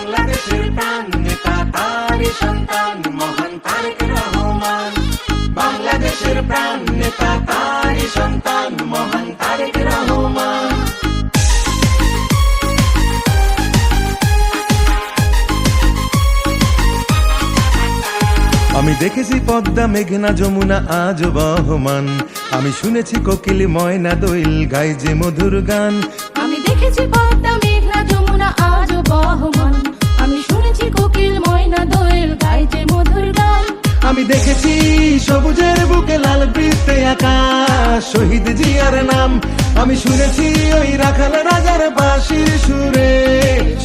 বাংলাদেশের প্রাণ নেতা তারই সন্তান মহান তারেক রহমান। বাংলাদেশের প্রাণ নেতা তারই সন্তান মহান তারেক রহমান। আমি দেখেছি পদ্মা মেঘনা যমুনা আজ বহমান, আমি শুনেছি কোকিল ময়না দোয়েল গায় যে মধুর গান। আমি দেখেছি পদ্মা মেঘনা যমুনা আজ বহমান, আমি শুনেছি কোকিল ময়না দোয়েল গায় যে মধুর গান। আমি দেখেছি সবুজের বুকে লাল বৃত্তে আকাশ শহীদ জিয়ার নাম, আমি শুনেছি ওই রাখাল রাজার বাঁশির সুরে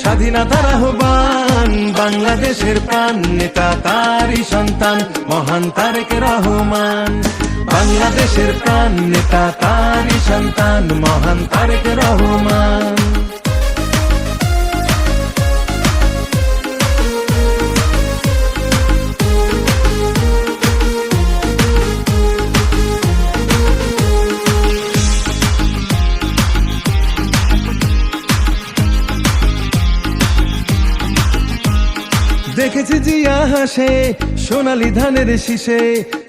স্বাধীনতার আহ্বান। বাংলাদেশের প্রাণ নেতা তারই সন্তান মহান তারেক রহমান। বাংলাদেশের প্রাণ নেতা তারই সন্তান মহান তারেক রহমান। দেখেছি জিয়া হাসে সোনালী ধানের শীষে,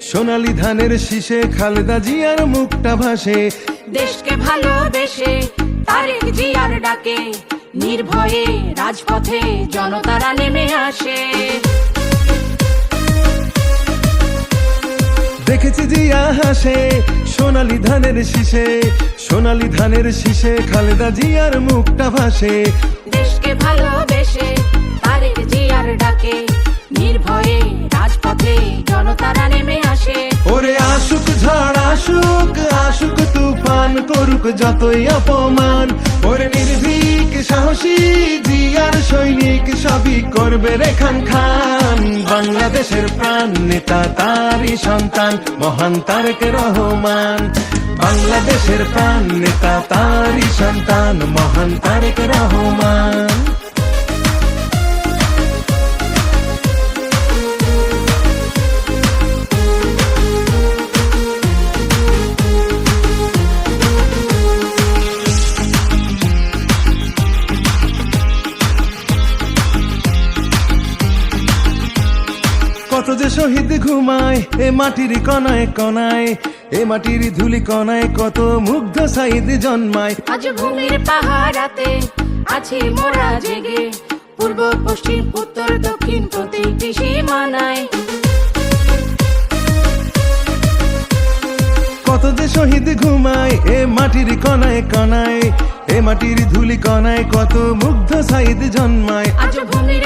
সোনালী ধানের শীষে খালেদা জিয়ার মুখটা ভাসে। দেশকে ভালোবেসে তারেক জিয়ার ডাকে নির্ভয়ে রাজপথে জনতারা নেমে আসে। দেখেছি জিয়া হাসে সোনালী ধানের শীষে, সোনালী ধানের শীষে খালেদা জিয়ার মুখটা ভাসে। দেশকে ভালোবেসে তারেক জিয়ার ডাকে নির্ভয়ে রাজপথে জনতারা নেমে আসে। ওরে আশুক ঝড় আসুক, আশুক তুফান করুক যতই অপমান, ওরে নির্ভীক সাহসী জিয়ার সৈনিক সবই করবে রে খান খান। বাংলাদেশের প্রাণ নেতা তারই সন্তান মহান তারেক রহমান। বাংলাদেশের প্রাণ নেতা তারই সন্তান মহান তারেক রহমান। কত যে শহীদ ঘুমায় এ মাটির কণায় কণায়, এ মাটির ধুলি কণায় কত মুগ্ধ সাইদ জন্মায়। আজ ভূমির পাহাড়াতে আছি মোরা জেগে, পূর্ব পশ্চিম উত্তর দক্ষিণ প্রতিটি সীমানায়। কত যে শহীদ ঘুমায় এ মাটির কণায় কণায়, এ মাটির ধুলি কণায় কত মুগ্ধ সাইদ জন্মায়। আজ ভূমির